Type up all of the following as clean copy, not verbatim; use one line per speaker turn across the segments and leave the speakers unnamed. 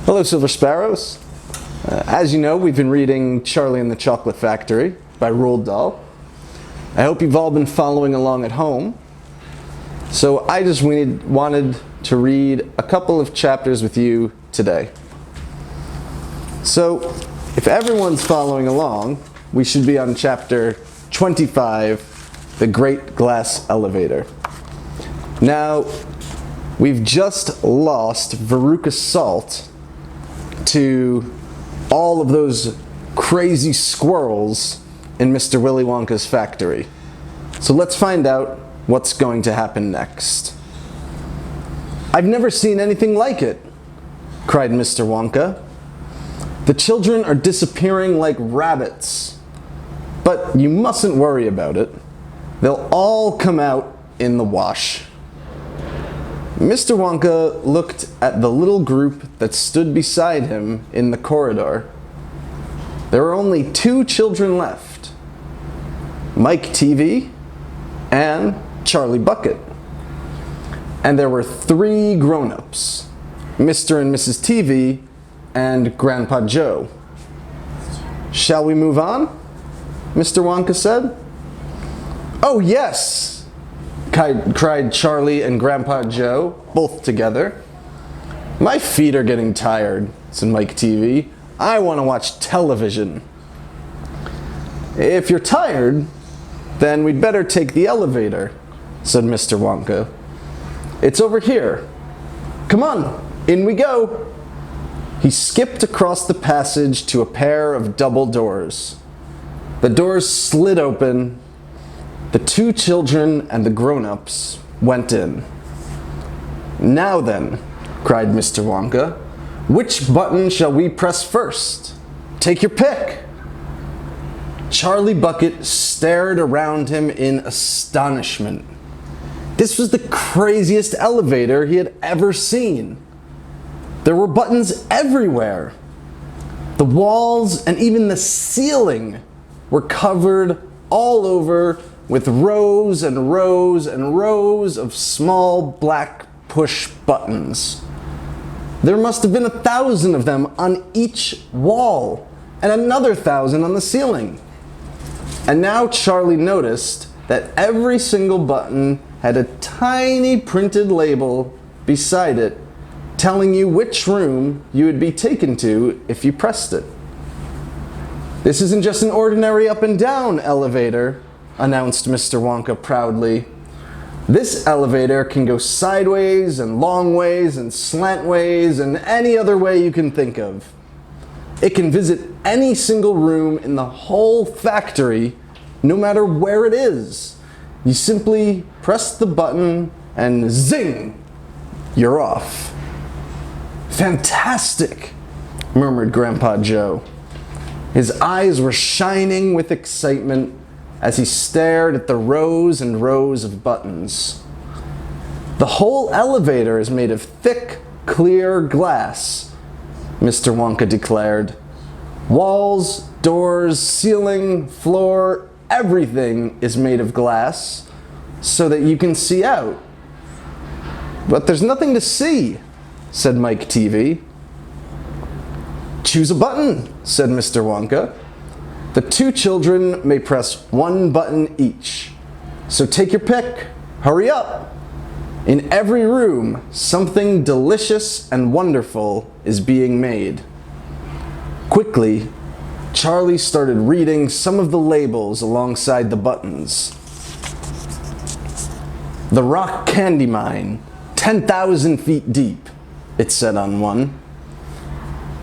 Hello, Silver Sparrows. As you know, we've been reading Charlie and the Chocolate Factory by Roald Dahl. I hope you've all been following along at home. So I just wanted to read a couple of chapters with you today. So if everyone's following along, we should be on chapter 25, The Great Glass Elevator. Now, we've just lost Veruca Salt to all of those crazy squirrels in Mr. Willy Wonka's factory. So let's find out what's going to happen next. "I've never seen anything like it," cried Mr. Wonka. "The children are disappearing like rabbits. But you mustn't worry about it. They'll all come out in the wash." Mr. Wonka looked at the little group that stood beside him in the corridor. There were only two children left, Mike TV and Charlie Bucket. And there were three grown-ups, Mr. and Mrs. TV and Grandpa Joe. "Shall we move on?" Mr. Wonka said. "Oh yes!" cried Charlie and Grandpa Joe, both together. "My feet are getting tired," said Mike TV. "I want to watch television." "If you're tired, then we'd better take the elevator," said Mr. Wonka. "It's over here. Come on, in we go." He skipped across the passage to a pair of double doors. The doors slid open. The two children and the grown-ups went in. "Now then," cried Mr. Wonka, "which button shall we press first? Take your pick." Charlie Bucket stared around him in astonishment. This was the craziest elevator he had ever seen. There were buttons everywhere. The walls and even the ceiling were covered all over with rows and rows and rows of small black push buttons. There must have been 1,000 of them on each wall and another 1,000 on the ceiling. And now Charlie noticed that every single button had a tiny printed label beside it telling you which room you would be taken to if you pressed it. "This isn't just an ordinary up and down elevator," announced Mr. Wonka proudly. "This elevator can go sideways and long ways and slant ways and any other way you can think of. It can visit any single room in the whole factory, no matter where it is. You simply press the button and zing, you're off." "Fantastic," murmured Grandpa Joe. His eyes were shining with excitement as he stared at the rows and rows of buttons. "The whole elevator is made of thick, clear glass," Mr. Wonka declared. "Walls, doors, ceiling, floor, everything is made of glass so that you can see out." "But there's nothing to see," said Mike TV. "Choose a button," said Mr. Wonka. "The two children may press one button each. So take your pick. Hurry up. In every room, something delicious and wonderful is being made." Quickly, Charlie started reading some of the labels alongside the buttons. "The Rock Candy Mine, 10,000 feet deep," it said on one.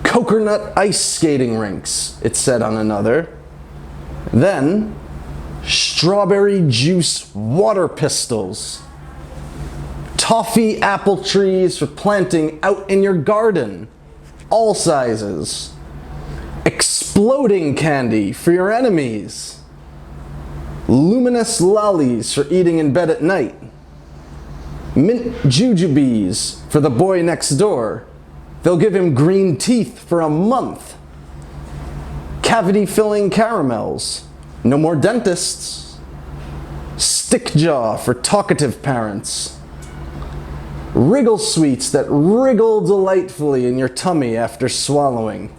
"Coconut ice skating rinks," it said on another. Then, "Strawberry juice water pistols." "Toffee apple trees for planting out in your garden, all sizes." "Exploding candy for your enemies." "Luminous lollies for eating in bed at night." "Mint jujubes for the boy next door. They'll give him green teeth for a month." "Cavity-filling caramels. No more dentists." "Stick jaw for talkative parents." Wriggle sweets that wriggle delightfully in your tummy after swallowing.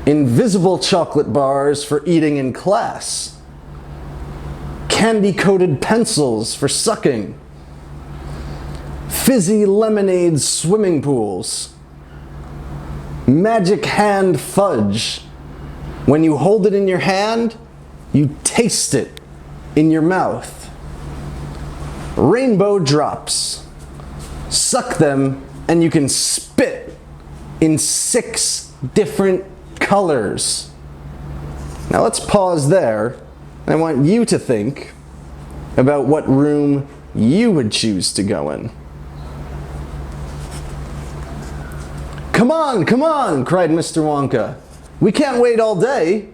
Invisible chocolate bars for eating in class. Candy-coated pencils for sucking. Fizzy lemonade swimming pools. Magic hand fudge. When you hold it in your hand, you taste it in your mouth. Rainbow drops. Suck them and you can spit in 6 different colors. Now let's pause there. I want you to think about what room you would choose to go in. Come on, cried Mr. Wonka. We can't wait all day.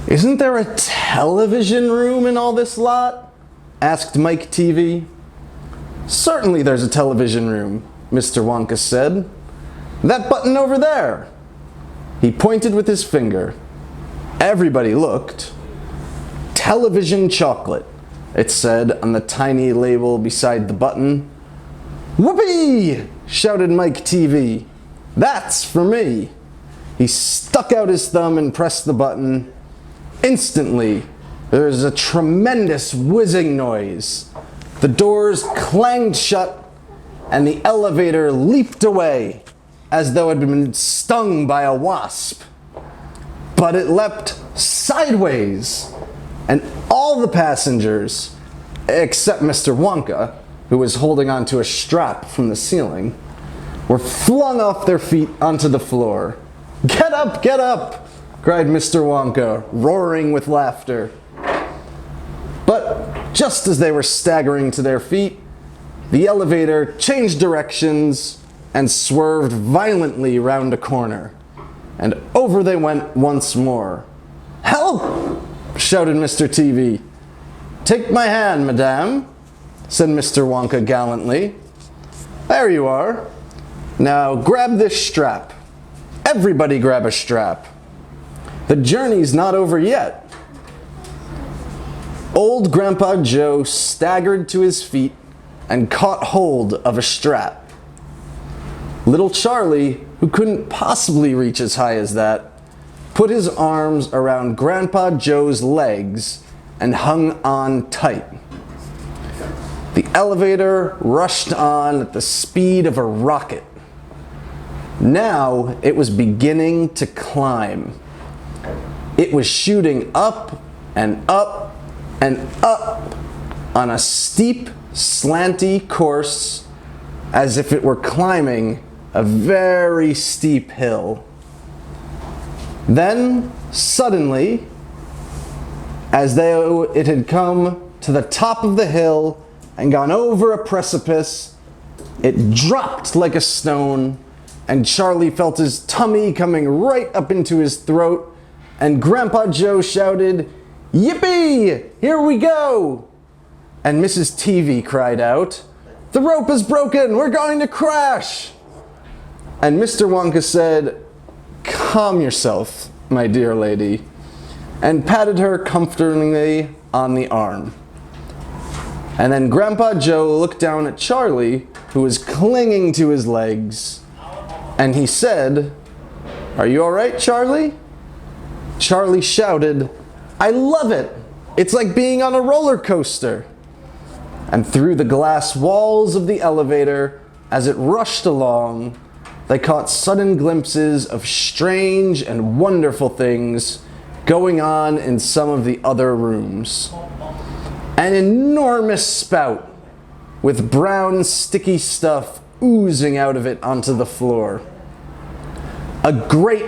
Isn't there a television room in all this lot? Asked Mike TV. Certainly there's a television room, Mr. Wonka said. That button over there. He pointed with his finger. Everybody looked. Television chocolate, it said on the tiny label beside the button. Whoopee! Shouted Mike TV. That's for me. He stuck out his thumb and pressed the button. Instantly, there was a tremendous whizzing noise. The doors clanged shut and the elevator leaped away as though it had been stung by a wasp. But it leapt sideways, and all the passengers, except Mr. Wonka, who was holding onto a strap from the ceiling, were flung off their feet onto the floor. Get up, cried Mr. Wonka, roaring with laughter. But just as they were staggering to their feet, the elevator changed directions and swerved violently round a corner, and over they went once more. Help! Shouted Mr. TV. Take my hand, madame, said Mr. Wonka gallantly. There you are. Now grab this strap. Everybody grab a strap. The journey's not over yet. Old Grandpa Joe staggered to his feet and caught hold of a strap. Little Charlie, who couldn't possibly reach as high as that, put his arms around Grandpa Joe's legs and hung on tight. The elevator rushed on at the speed of a rocket. Now it was beginning to climb. It was shooting up and up and up on a steep, slanty course as if it were climbing a very steep hill. Then, suddenly, as though it had come to the top of the hill and gone over a precipice, it dropped like a stone, and Charlie felt his tummy coming right up into his throat, and Grandpa Joe shouted, "Yippee! Here we go!" And Mrs. TV cried out, "The rope is broken! We're going to crash!" And Mr. Wonka said, "Calm yourself, my dear lady," and patted her comfortingly on the arm. And then Grandpa Joe looked down at Charlie, who was clinging to his legs, and he said, "Are you all right, Charlie?" Charlie shouted, "I love it! It's like being on a roller coaster." And through the glass walls of the elevator, as it rushed along, they caught sudden glimpses of strange and wonderful things going on in some of the other rooms. An enormous spout with brown sticky stuff oozing out of it onto the floor. A great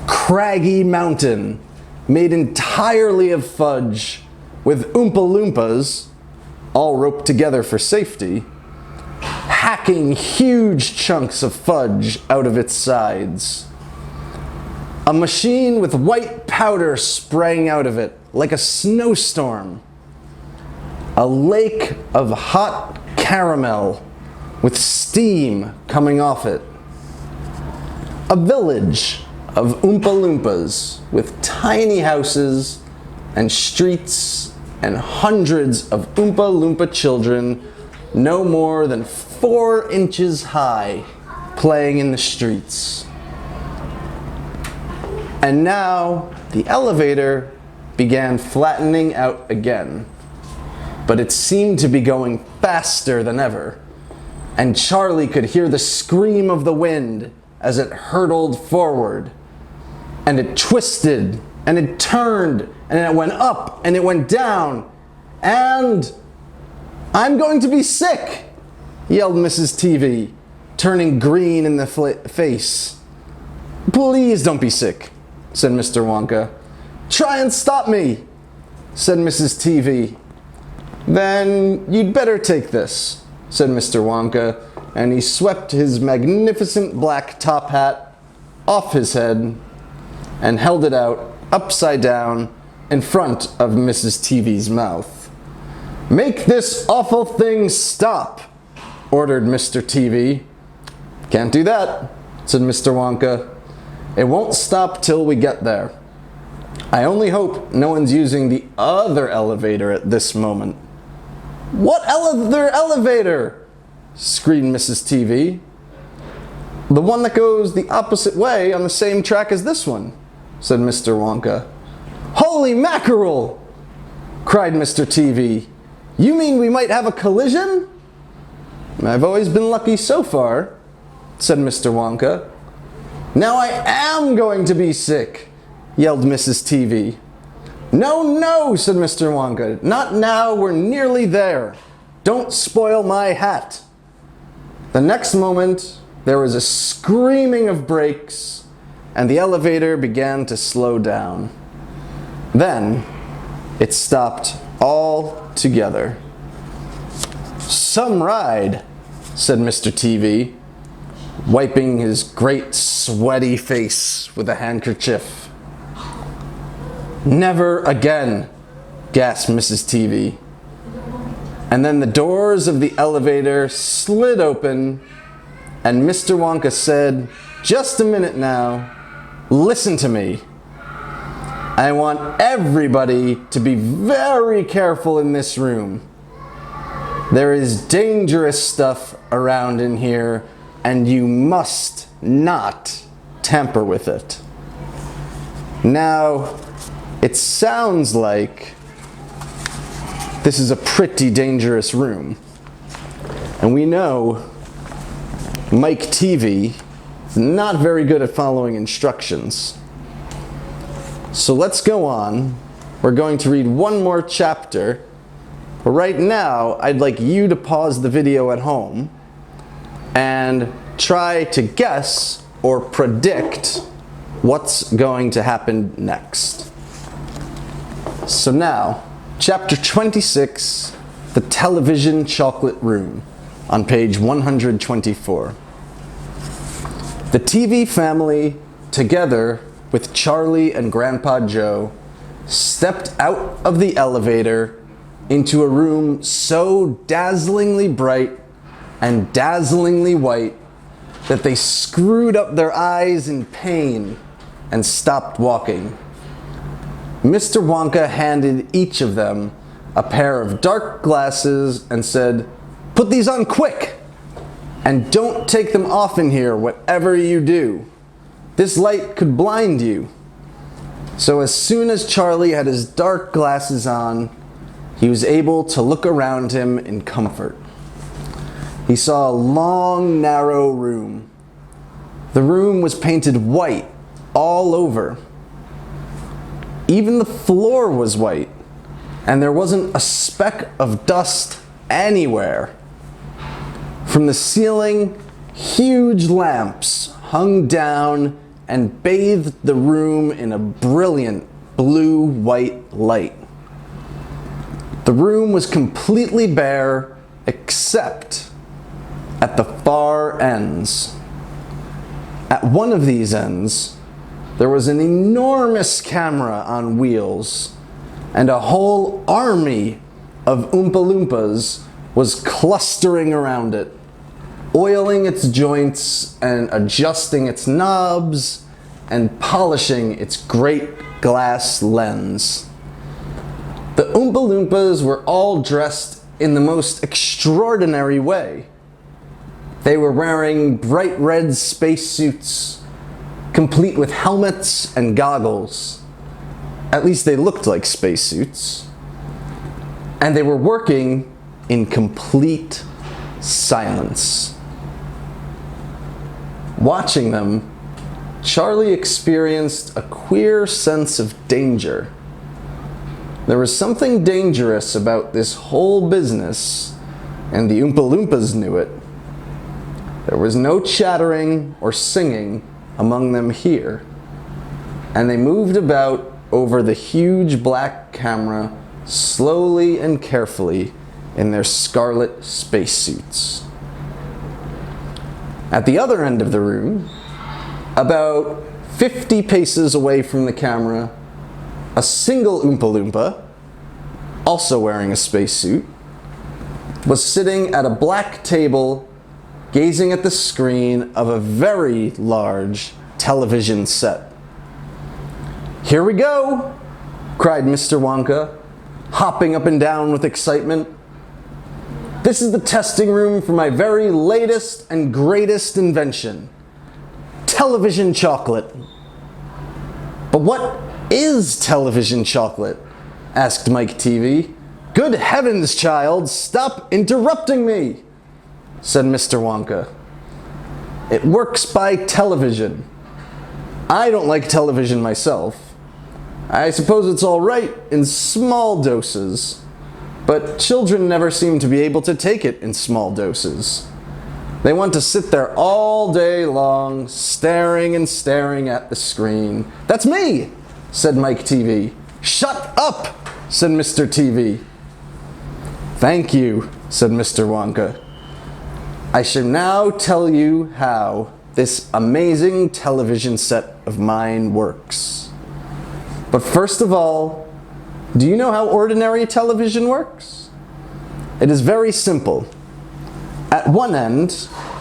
craggy mountain made entirely of fudge with Oompa Loompas, all roped together for safety, hacking huge chunks of fudge out of its sides. A machine with white powder spraying out of it like a snowstorm. A lake of hot caramel with steam coming off it. A village of Oompa Loompas with tiny houses and streets and hundreds of Oompa Loompa children no more than 4 inches high, playing in the streets. And now the elevator began flattening out again, but it seemed to be going faster than ever, and Charlie could hear the scream of the wind as it hurtled forward, and it twisted, and it turned, and it went up, and it went down, and "I'm going to be sick!" yelled Mrs. TV, turning green in the face. "Please don't be sick," said Mr. Wonka. "Try and stop me," said Mrs. TV. "Then you'd better take this," said Mr. Wonka, and he swept his magnificent black top hat off his head and held it out upside down in front of Mrs. TV's mouth. "Make this awful thing stop," ordered Mr. TV. "Can't do that," said Mr. Wonka. "It won't stop till we get there. I only hope no one's using the other elevator at this moment." "What other elevator?" screamed Mrs. TV. "The one that goes the opposite way on the same track as this one," said Mr. Wonka. "Holy mackerel!" cried Mr. TV. "You mean we might have a collision?" "I've always been lucky so far," said Mr. Wonka. "Now I am going to be sick," yelled Mrs. TV. "No, no," said Mr. Wonka. "Not now, we're nearly there. Don't spoil my hat." The next moment, there was a screaming of brakes, and the elevator began to slow down. Then, it stopped altogether. "Some ride," said Mr. TV, wiping his great sweaty face with a handkerchief. "Never again," gasped Mrs. TV. And then the doors of the elevator slid open, and Mr. Wonka said, "Just a minute now. Listen to me. I want everybody to be very careful in this room. There is dangerous stuff around in here, and you must not tamper with it." Now, it sounds like this is a pretty dangerous room. And we know Mike TV is not very good at following instructions. So let's go on. We're going to read one more chapter. But right now, I'd like you to pause the video at home and try to guess or predict what's going to happen next. So now, Chapter 26, The Television Chocolate Room, on page 124. The TV family, together with Charlie and Grandpa Joe, stepped out of the elevator into a room so dazzlingly bright and dazzlingly white that they screwed up their eyes in pain and stopped walking. Mr. Wonka handed each of them a pair of dark glasses and said, "Put these on quick! And don't take them off in here, whatever you do. This light could blind you." So as soon as Charlie had his dark glasses on, he was able to look around him in comfort. He saw a long, narrow room. The room was painted white all over. Even the floor was white, and there wasn't a speck of dust anywhere. From the ceiling, huge lamps hung down and bathed the room in a brilliant blue-white light. The room was completely bare except at the far ends. At one of these ends, there was an enormous camera on wheels, and a whole army of Oompa Loompas was clustering around it, oiling its joints and adjusting its knobs and polishing its great glass lens. The Oompa Loompas were all dressed in the most extraordinary way. They were wearing bright red spacesuits, complete with helmets and goggles. At least they looked like spacesuits. And they were working in complete silence. Watching them, Charlie experienced a queer sense of danger. There was something dangerous about this whole business, and the Oompa Loompas knew it. There was no chattering or singing among them here, and they moved about over the huge black camera slowly and carefully in their scarlet spacesuits. At the other end of the room, about 50 paces away from the camera, a single Oompa Loompa, also wearing a spacesuit, was sitting at a black table gazing at the screen of a very large television set. "Here we go!" cried Mr. Wonka, hopping up and down with excitement. "This is the testing room for my very latest and greatest invention, television chocolate." "But what is television chocolate?" asked Mike TV. "Good heavens, child, stop interrupting me," said Mr. Wonka. "It works by television. I don't like television myself. I suppose it's all right in small doses, but children never seem to be able to take it in small doses. They want to sit there all day long, staring and staring at the screen." "That's me," said Mike TV. "Shut up," said Mr. TV. "Thank you," said Mr. Wonka. "I shall now tell you how this amazing television set of mine works. But first of all, do you know how ordinary television works? It is very simple. At one end,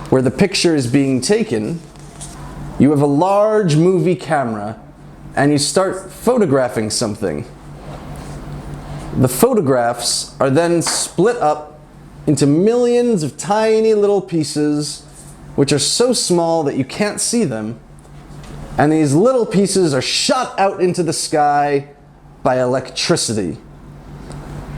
where the picture is being taken, you have a large movie camera and you start photographing something. The photographs are then split up into millions of tiny little pieces, which are so small that you can't see them. And these little pieces are shot out into the sky by electricity.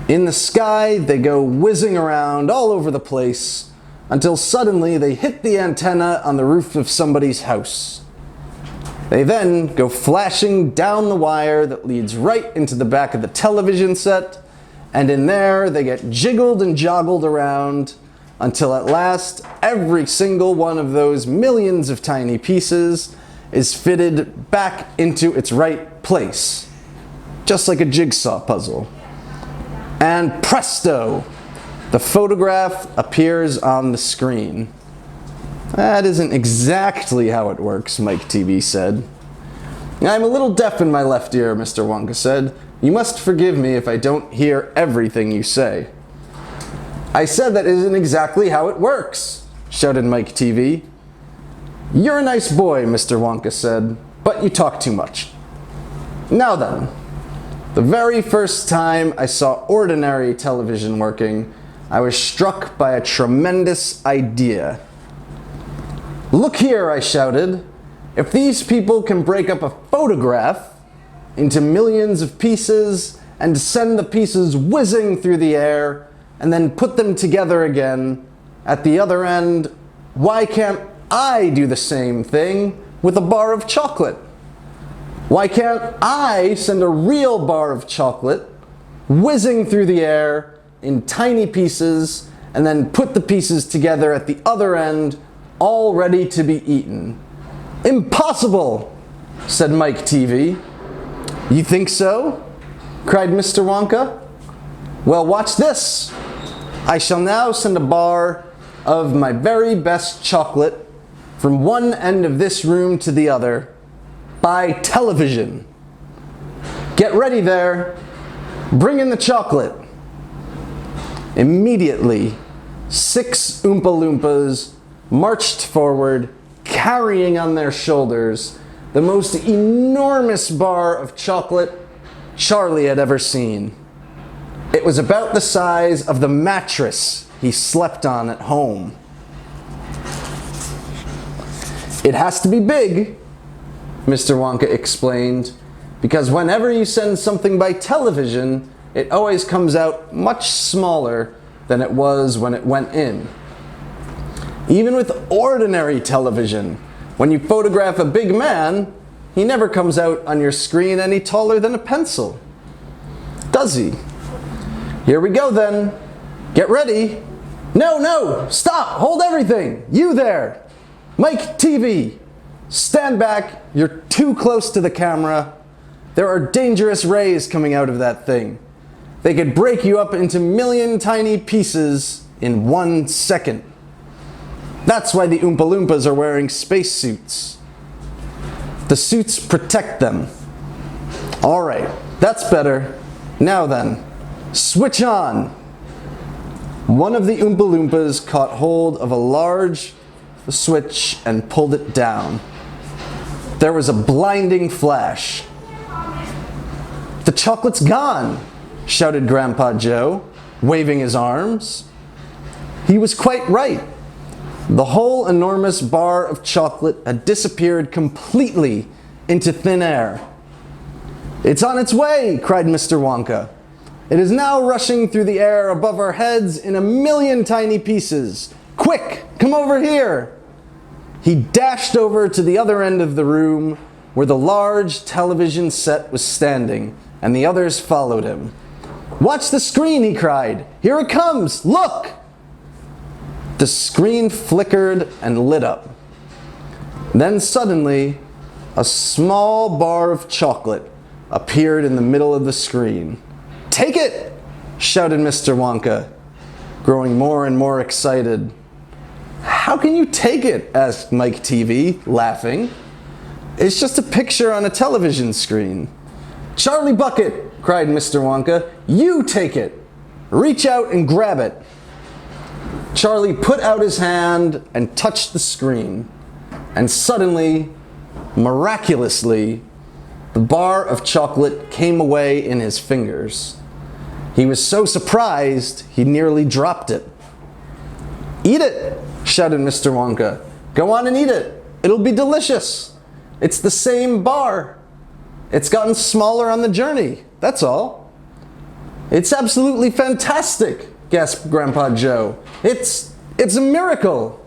In the sky, they go whizzing around all over the place until suddenly they hit the antenna on the roof of somebody's house. They then go flashing down the wire that leads right into the back of the television set, and in there they get jiggled and joggled around until at last every single one of those millions of tiny pieces is fitted back into its right place, just like a jigsaw puzzle. And presto! The photograph appears on the screen. "That isn't exactly how it works," Mike TV said. "I'm a little deaf in my left ear," Mr. Wonka said. "You must forgive me if I don't hear everything you say." "I said that isn't exactly how it works," shouted Mike TV. "You're a nice boy," Mr. Wonka said, "but you talk too much. Now then, the very first time I saw ordinary television working, I was struck by a tremendous idea. "Look here," I shouted. "If these people can break up a photograph into millions of pieces and send the pieces whizzing through the air and then put them together again at the other end, why can't I do the same thing with a bar of chocolate? Why can't I send a real bar of chocolate whizzing through the air in tiny pieces and then put the pieces together at the other end, all ready to be eaten?" "Impossible," said Mike TV. "You think so?" cried Mr. Wonka. "Well, watch this. I shall now send a bar of my very best chocolate from one end of this room to the other by television. Get ready there. Bring in the chocolate." Immediately, 6 Oompa Loompas marched forward, carrying on their shoulders the most enormous bar of chocolate Charlie had ever seen. It was about the size of the mattress he slept on at home. It has to be big, Mr. Wonka explained, because whenever you send something by television, it always comes out much smaller than it was when it went in. Even with ordinary television, when you photograph a big man, he never comes out on your screen any taller than a pencil, does he? Here we go then. Get ready. No, stop, hold everything. You there, Mike TV, stand back, you're too close to the camera. There are dangerous rays coming out of that thing. They could break you up into million tiny pieces in 1 second. That's why the Oompa Loompas are wearing spacesuits. The suits protect them. All right, that's better. Now then, switch on. One of the Oompa Loompas caught hold of a large switch and pulled it down. There was a blinding flash. The chocolate's gone, shouted Grandpa Joe, waving his arms. He was quite right. The whole enormous bar of chocolate had disappeared completely into thin air. It's on its way, cried Mr. Wonka. It is now rushing through the air above our heads in a million tiny pieces. Quick, come over here. He dashed over to the other end of the room where the large television set was standing, and the others followed him. Watch the screen, he cried. Here it comes, look! The screen flickered and lit up. Then suddenly, a small bar of chocolate appeared in the middle of the screen. Take it! Shouted Mr. Wonka, growing more and more excited. How can you take it? Asked Mike TV, laughing. It's just a picture on a television screen. Charlie Bucket, cried Mr. Wonka, you take it. Reach out and grab it. Charlie put out his hand and touched the screen, and suddenly, miraculously, the bar of chocolate came away in his fingers. He was so surprised, he nearly dropped it. Eat it, shouted Mr. Wonka. Go on and eat it. It'll be delicious. It's the same bar. It's gotten smaller on the journey, that's all. It's absolutely fantastic, gasped Grandpa Joe. It's a miracle.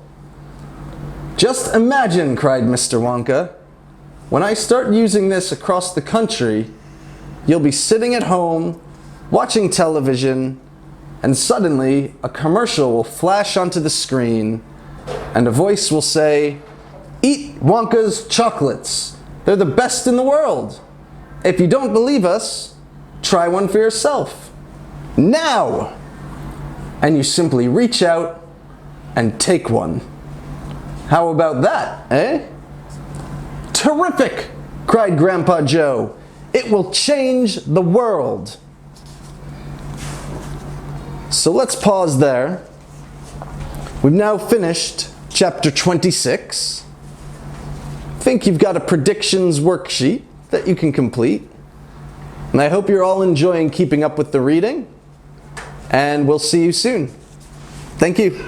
Just imagine, cried Mr. Wonka. When I start using this across the country, you'll be sitting at home, watching television, and suddenly a commercial will flash onto the screen, and a voice will say, Eat Wonka's chocolates. They're the best in the world. If you don't believe us, try one for yourself. Now! And you simply reach out and take one. How about that, eh? Terrific, cried Grandpa Joe. It will change the world. So let's pause there. We've now finished chapter 26. I think you've got a predictions worksheet that you can complete. And I hope you're all enjoying keeping up with the reading. And we'll see you soon. Thank you.